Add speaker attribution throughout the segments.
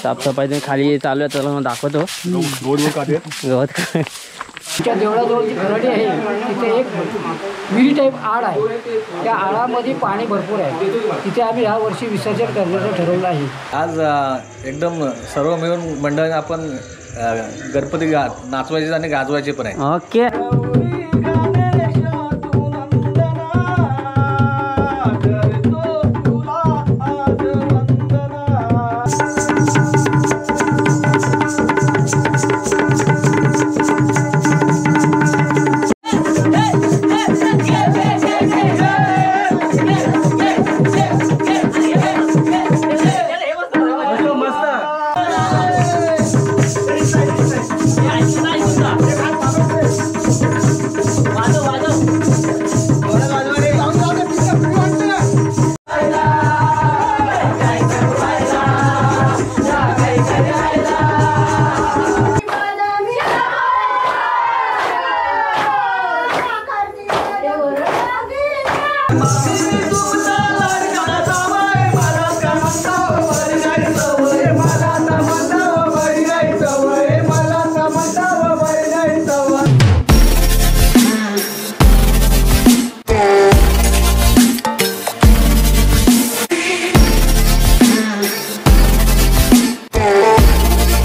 Speaker 1: साफसफाई खाली चालू आहे, त्याला दाखवतो. गवत
Speaker 2: देवळाजवळची खराडी आहे, तिथे एक विहिरी टाईप आड आहे. त्या आळामध्ये पाणी भरपूर आहे. तिथे आम्ही ह्या वर्षी विसर्जन करण्याचं ठरवलं आहे.
Speaker 3: आज एकदम सर्व मिळून मंडळाने आपण गणपती नाचवायचे आणि गाजवायचे पण आहे.
Speaker 1: ओके.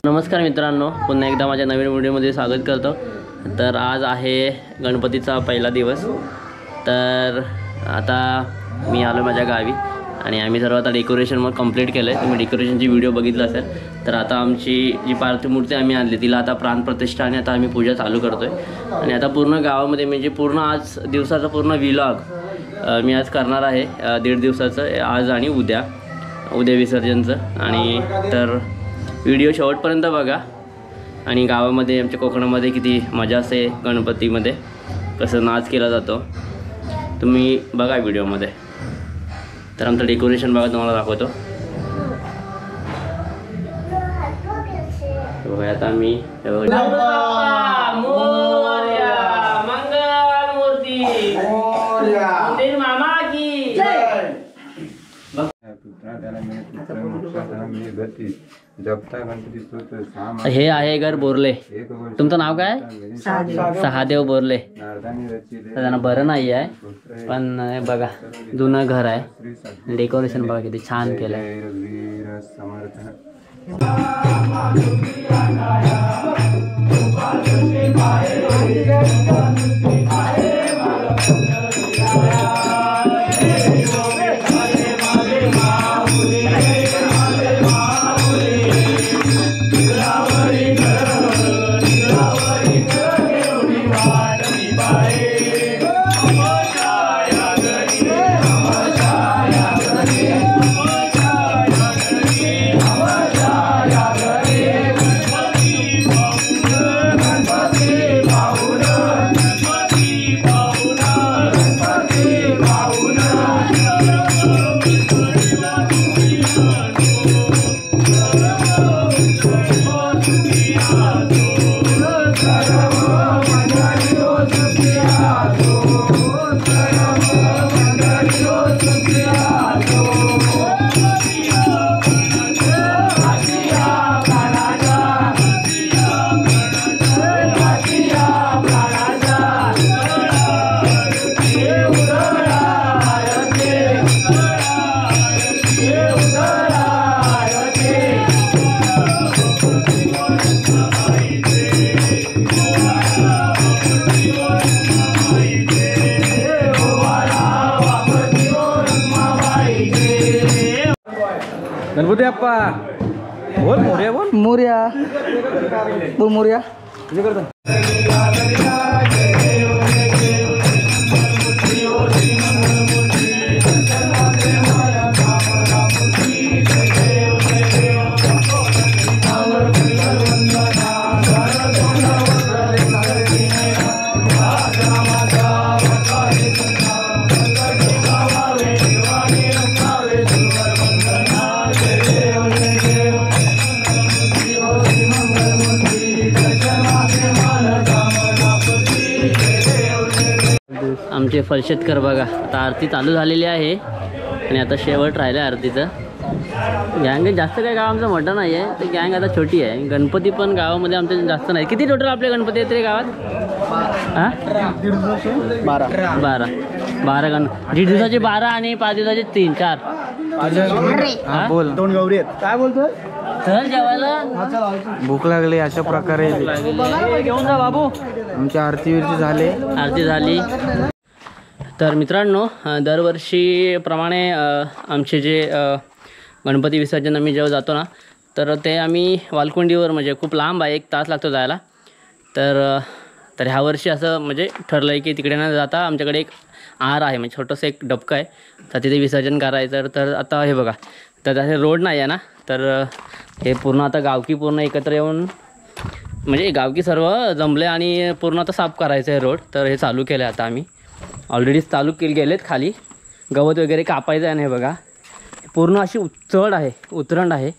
Speaker 1: नमस्कार मित्रांनो, पुन्हा एकदा माझ्या नवीन व्हिडिओमध्ये स्वागत करतो. तर आज आहे गणपतीचा पहिला दिवस. तर आता मी आलो माझ्या गावी आणि आम्ही सर्व आता डेकोरेशन मग कंप्लीट केलं आहे. तुम्ही डेकोरेशनची व्हिडिओ बघितला असेल. तर आता आमची जी पार्थिव मूर्ती आम्ही आणली तिला आता प्राणप्रतिष्ठा आणि आता आम्ही पूजा चालू करतो आहे. आणि आता पूर्ण गावामध्ये म्हणजे पूर्ण आज दिवसाचा पूर्ण व्लॉग मी आज करणार आहे. 1.5 दिवसाचं, आज आणि उद्या विसर्जनचं. आणि तर व्हिडिओ शेवटपर्यंत बघा. आणि गावामध्ये आमच्या कोकणामध्ये किती मजा असते, गणपतीमध्ये कसं नाच केला जातो, तुम्ही बघा व्हिडिओमध्ये. तर आमचं डेकोरेशन बघा, तुम्हाला दाखवतो. बघा आता आम्ही हे आहे घर बोरले. तुमचं नाव काय? सहादेव बोरले. त्यांना बरं नाही आहे पण बघा जुनं घर आहे. डेकोरेशन बघा किती छान केलं आहे.
Speaker 3: गणपती बाप्पा बोल, मोरया बोल,
Speaker 2: मोरया बोल, मोरया.
Speaker 1: आमचे फलशेतकर बघा, आता आरती चालू झालेली आहे आणि आता शेवट राहिलं आरतीचं. गँग जास्त काही गाव आमचं मोठं नाही आहे, तर गँग आता छोटी आहे. गणपती पण गावामध्ये आमच्या जास्त नाही. किती टोटल आपले गणपती आहेत रे गावात? हां 12 दीड दिवसाचे 12 आणि 5 दिवसाचे 3 4.
Speaker 3: बोल 2 गौरी आहेत. काय बोलतोय?
Speaker 1: चल जेवायला
Speaker 3: भूक लागली अशा प्रकारे
Speaker 1: घेऊन जा बाबू.
Speaker 3: आमची आरती
Speaker 1: झाली. तर मित्रांनो, दरवर्षीप्रमाणे आमचे जे गणपती विसर्जन आम्ही जेव्हा जातो ना, तर ते आम्ही वालकुंडीवर, म्हणजे खूप लांब आहे, 1 तास लागतो जायला. तर ह्या वर्षी असं म्हणजे ठरलं आहे की तिकडे न जाता आमच्याकडे एक आर आहे, म्हणजे छोटंसं एक डबकं आहे, तर तिथे विसर्जन करायचं. तर आता हे बघा, तर त्याचे रोड नाही आहे ना, तर हे पूर्ण आता गावकी पूर्ण एकत्र येऊन, म्हणजे गावकी सर्व जमले आणि पूर्ण आता साफ करायचं आहे रोड. तर हे चालू केलं आहे आता आम्ही, ऑलरेडी चालू गेलेत. खाली गवत वगैरे कापायचं आहे. आणि हे बघा, पूर्ण अशी उतरंड आहे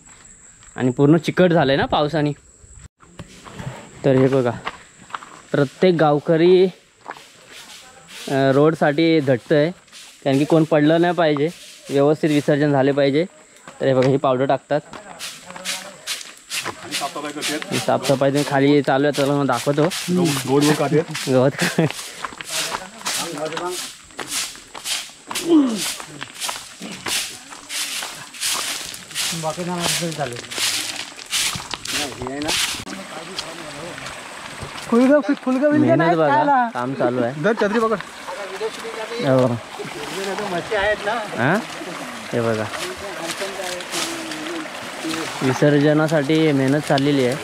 Speaker 1: आणि पूर्ण चिकट झालं आहे ना पावसाने. तर हे बघा, प्रत्येक गावकरी रोडसाठी झटतं आहे, कारण की कोण पडलं नाही पाहिजे, व्यवस्थित विसर्जन झाले पाहिजे. तर हे बघा, ही पावडर टाकतात, साफसफाई तुम्ही खाली चालू आहे. तर मग दाखवतो गवत मेहनत बघा, काम चालू आहे.
Speaker 3: छत्री पकड.
Speaker 1: हां हे बघा, विसर्जनासाठी मेहनत चाललेली आहे.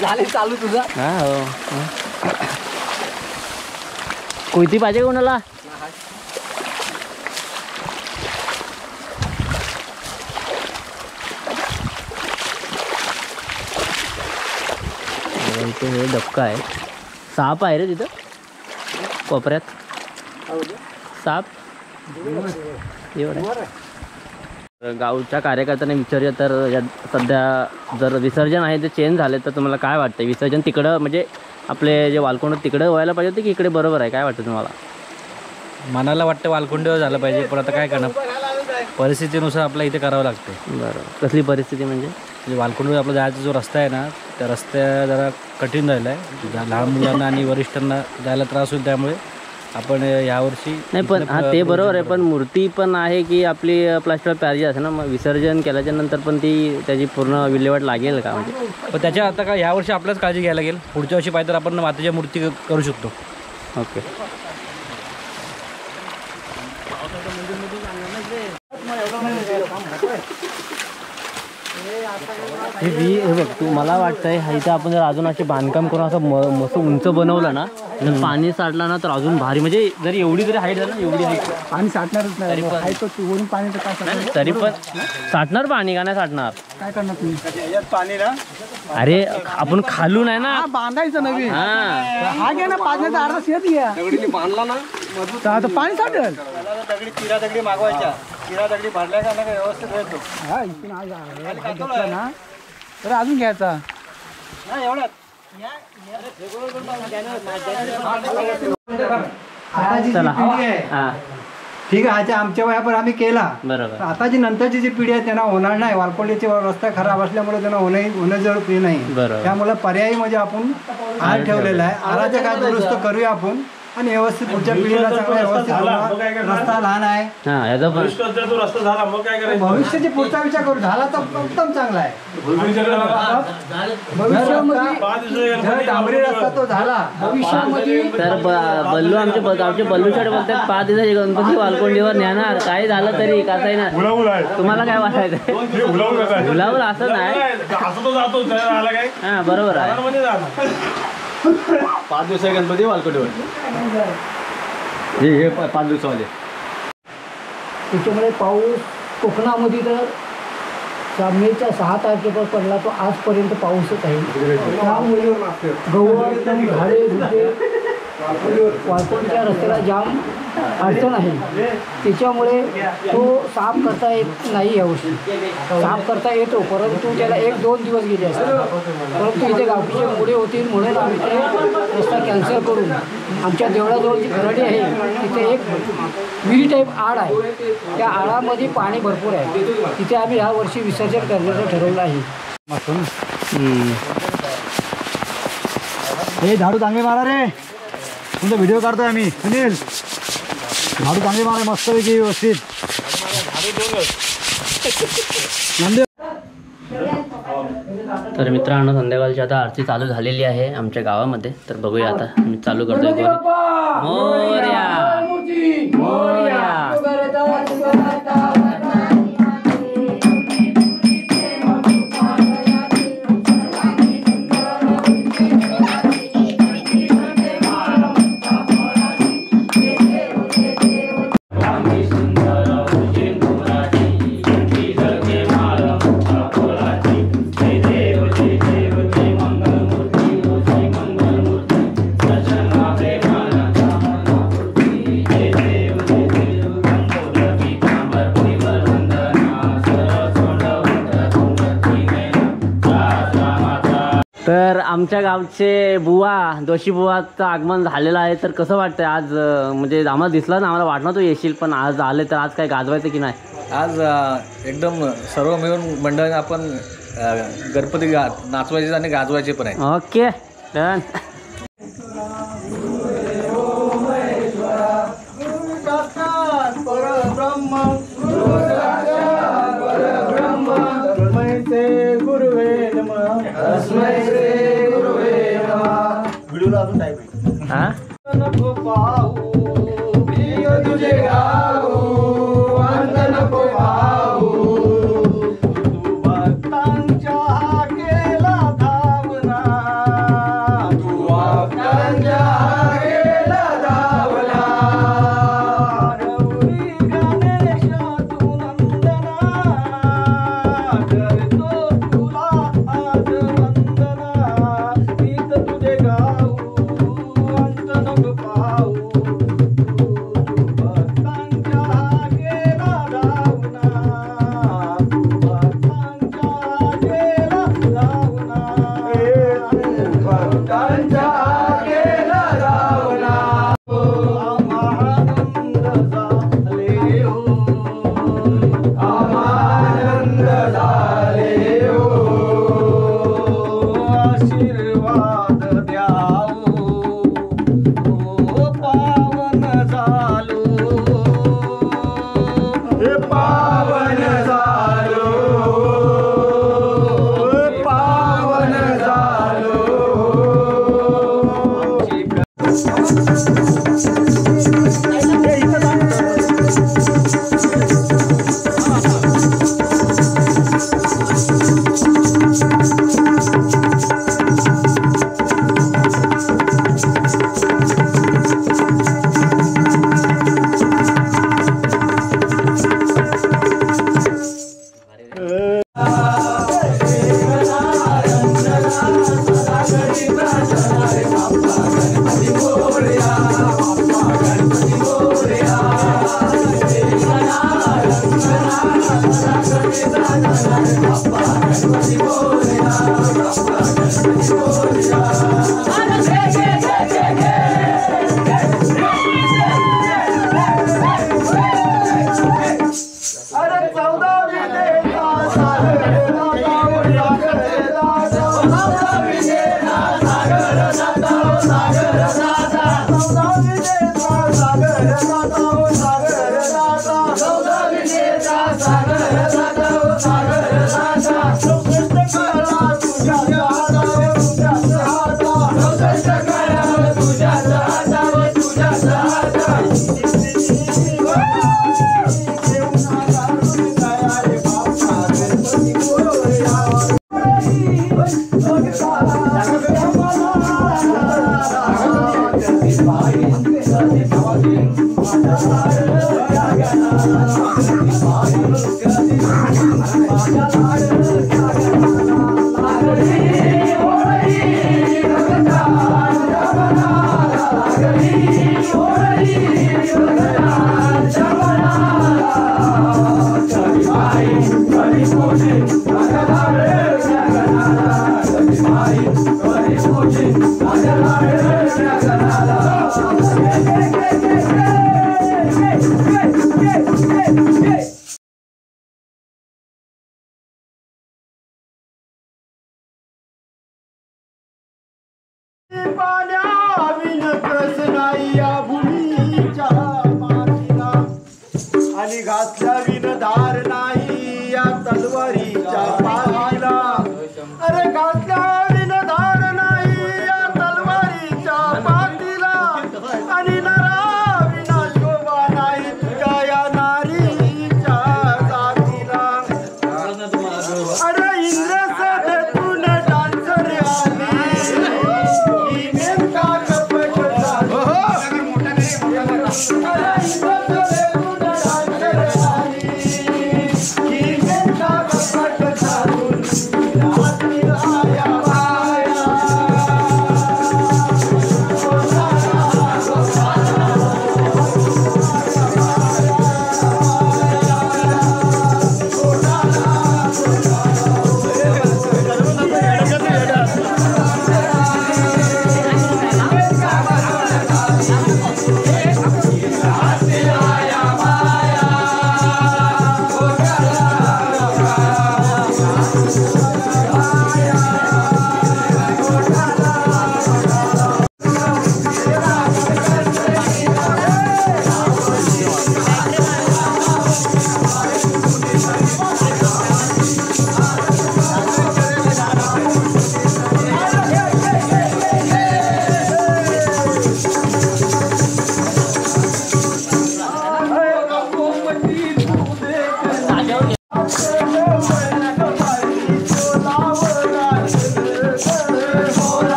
Speaker 2: झाले चालू तुझा.
Speaker 1: हां हो. कोयती पाहिजे कोणाला? इथे हे डबका आहे. साप आहे रे तिथं कोपऱ्यात, साप एवढं. गावच्या कार्यकर्त्यांनी विचारूया, तर सध्या जर विसर्जन आहे ते चेंज झाले, तर तुम्हाला काय वाटतं? विसर्जन तिकडं, म्हणजे आपले जे वालकोंड तिकडं व्हायला पाहिजे होते की इकडे बरोबर आहे? काय वाटतं तुम्हाला?
Speaker 3: मनाला वाटतं वालकुंडीवर झालं पाहिजे, पण आता काय करणार, परिस्थितीनुसार आपल्या इथे करावं लागते.
Speaker 1: बरं, कसली परिस्थिती म्हणजे?
Speaker 3: वालकुंडीवर आपला जायचा जो रस्ता आहे ना, त्या रस्त्या जरा कठीण राहिला आहे. लहान मुलांना आणि वरिष्ठांना जायला त्रास होईल, त्यामुळे आपण यावर्षी
Speaker 1: नाही. पण हा ते बरोबर आहे, पण मूर्ती पण आहे की आपली प्लास्टर पॅरिज असते ना, मग विसर्जन केल्याच्या नंतर पण त्याची पूर्ण विल्हेवाट लागेल का? म्हणजे
Speaker 3: पण त्याच्या आता का यावर्षी आपल्याच काळजी घ्यायला लागेल. पुढच्या वर्षी पाहिजे तर आपण मातीच्या मूर्ती करू शकतो.
Speaker 1: ओके. हे बघ, तू मला वाटतंय इथं आपण जर अजून असे बांधकाम करून असं मस्त उंच बनवलं ना, जर पाणी साठलं ना तर अजून भारी. म्हणजे जरी एवढी जरी हाईट झाली ना, एवढी हाईट
Speaker 2: पाणी साठणारच नाही. वरून पाणी तर काय साठणार?
Speaker 1: तरी पण साठणार पाणी का नाही साठणार?
Speaker 2: काय करणार तुम्ही? पाणी ना,
Speaker 1: अरे आपण खालून आहे ना
Speaker 2: बांधायचं नवीन.
Speaker 1: हा
Speaker 2: घ्या ना, पाण्याचा अर्धा शेत घ्या. बांधला ना तर पाणी साठेल. दगडी मागवायच्या, दगडी भरल्या का नाही व्यवस्थित येतो. हा, इथून आज घेतला ना तर अजून घ्यायचा.
Speaker 1: चला.
Speaker 2: हा ठीक आहे. आमच्या वयापर आम्ही केला
Speaker 1: बरोबर.
Speaker 2: आता जी नंतरची जी पिढी आहे त्यांना होणार नाही. वालकोंडीचे रस्ता खराब असल्यामुळे त्यांना होणं जरूर नाही. त्यामुळे पर्यायी म्हणजे आपण आर ठेवलेला आहे. आराच्या काय दुरुस्त करूया आपण आणि व्यवस्थित पुढच्या पिढीला चांगला व्यवस्थित. रस्ता लहान आहे, भविष्याची पुढचा विचार करू. झाला तर उत्तम चांगला आहे. भविष्यामध्ये जर डांबरी रस्ता तो झाला भविष्यामध्ये.
Speaker 1: तर बल्लू आमचे बल्लू शेठ बोलतात 5 दिवसाचे गणपती वालकोंडीवर नेणार. काही झालं तरी कसं आहे ना, तुम्हाला काय वाटायचं? गुलाबूल असं नाही. हा बरोबर आहे.
Speaker 3: 5 दिवसाचे गणपती वालकुंडीवर, हे 5 दिवसामध्ये.
Speaker 2: त्याच्यामुळे पाऊस कोकणामध्ये तर मेच्या 6 तारखेपासून पडला, तो आजपर्यंत पाऊसच आहे. त्यामुळे गवळ झाडे वालकोंडच्या रस्त्याला जाम
Speaker 4: अडचण आहे त्याच्यामुळे तो साफ करता येत नाही यावर्षी. साफ करता येतो परंतु त्याला 1-2 दिवस गेले असतात. परंतु इथे गावकीचे मुळे होतील म्हणून आम्ही ते रस्ता कॅन्सल करून आमच्या देवळाजवळची खराडी आहे तिथे एक विहिरी टाईप आड आहे. त्या आडामध्ये पाणी भरपूर आहे. तिथे आम्ही ह्या वर्षी विसर्जन करण्याचं ठरवलं आहे.
Speaker 2: हे झाडू चांगले मारा रे. तुमचा व्हिडिओ काढतोय आम्ही. सुनील झाडू चांगले मारा मस्तपैकी व्यवस्थित.
Speaker 1: तर मित्रांनो संध्याकाळची आता आरती चालू झालेली आहे आमच्या गावामध्ये. तर बघूया आता मी चालू करतोय. मोरया मोरया. तर आमच्या गावचे बुवा जोशी बुवाचं आगमन झालेलं आहे. तर कसं वाटतंय आज? म्हणजे आम्हाला दिसलं ना, आम्हाला वाटलं तू येशील पण आज आले. तर आज काय गाजवायचं की नाही?
Speaker 5: आज एकदम सर्व मिळून मंडळाने आपण गणपती नाचवायचे आणि गाजवायचे पण आहे.
Speaker 1: Okay done. हा
Speaker 6: Thank you. आणि घातल्या विनधार नाही या तलवारीच्या पाठीला. अरे घातल्या विनधार नाही या तलवारीच्या पाठीला. आणि नरा विना शोभा नाही तुझ्या या नारीच्या जातीला. अरे इंद्रसभेतून डान्सर आली ही नेमका कपट झाली.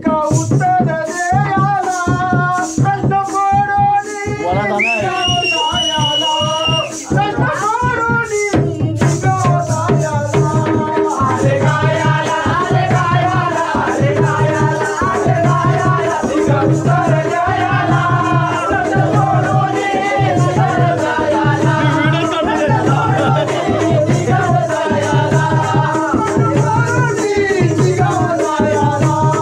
Speaker 6: का उत्तर द्यायला कष्ट पडोनी निघावयाला, कष्ट पडोनी निघावयाला. आले गायाला, आले गायाला, आले गायाला, आले गायाला, निघा उत्तर द्यायला कष्ट पडोनी निघावयाला, कष्ट पडोनी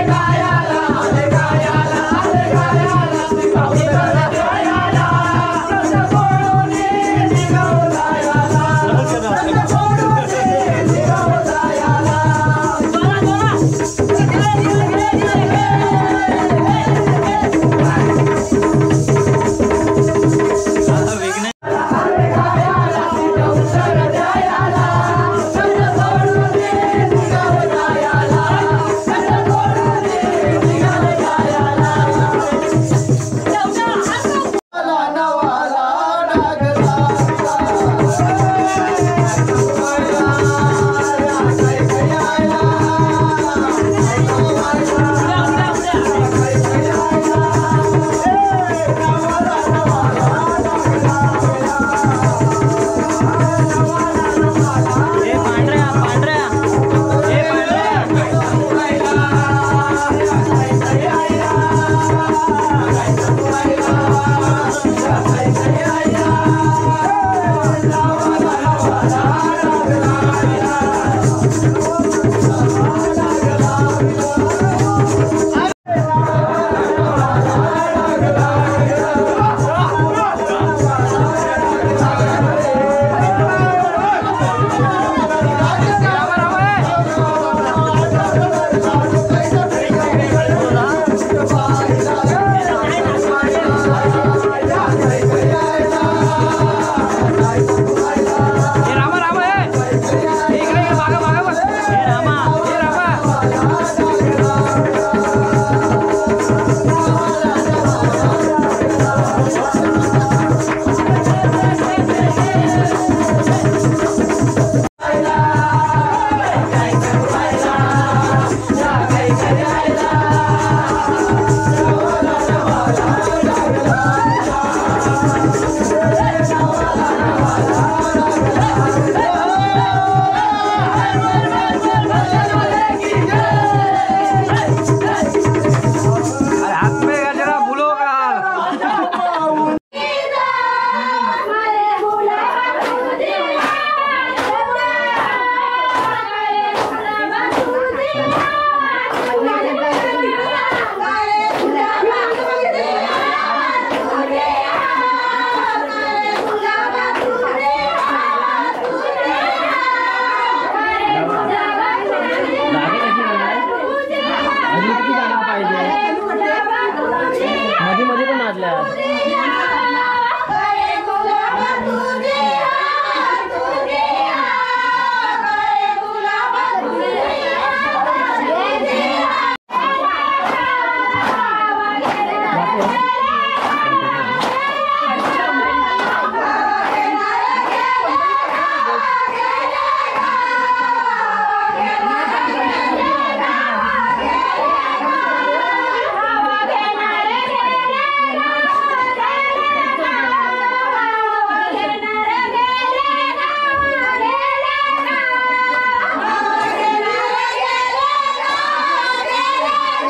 Speaker 6: निघावयाला,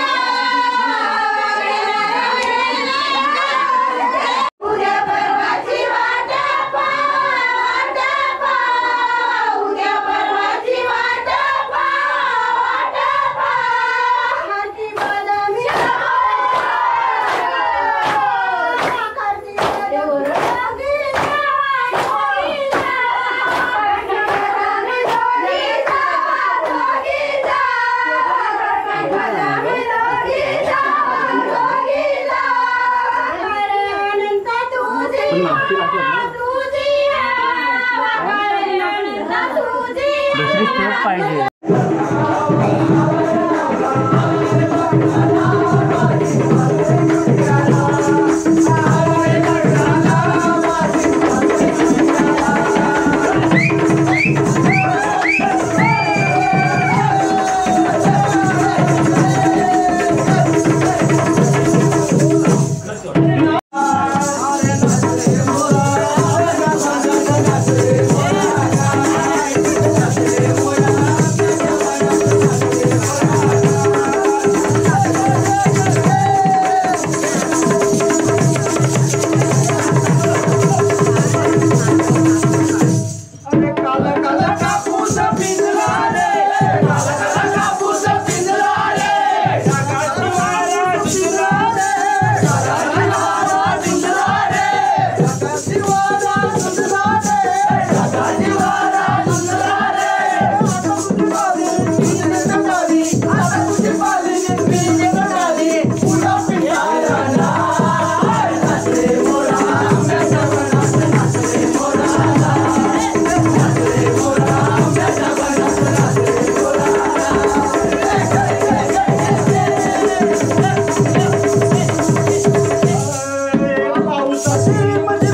Speaker 3: दुसरी स्टेप पाहिजे.
Speaker 6: पावसाची म्हणजे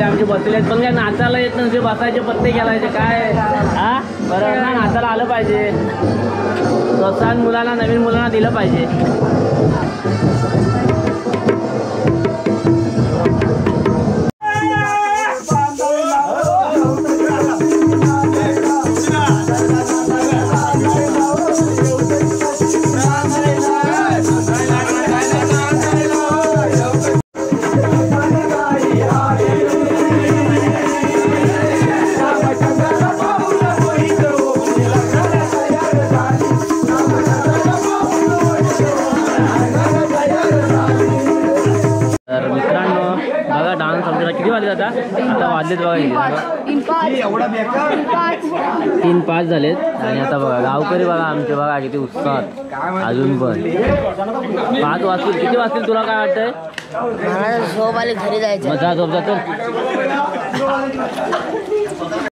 Speaker 1: आमचे बसलेत पण काय नाचायला येत नव्हते बसायचे पत्ते घालायचे काय हा बरं ना नाचायला आलं पाहिजे प्रोत्साहन मुलांना नवीन मुलांना दिलं पाहिजे. तर मित्रांनो बघा डान्स आमच्याला किती वाजले आता वाजलेत बघा 3-5 झालेत आणि आता बघा गावकरी बघा आमचे बघा किती उत्साहात अजून पण 5 वाजतील. किती वाजतील तुला काय वाटतंय?
Speaker 7: झोप आली घरी जायचं.
Speaker 1: मग जा झोप जातो.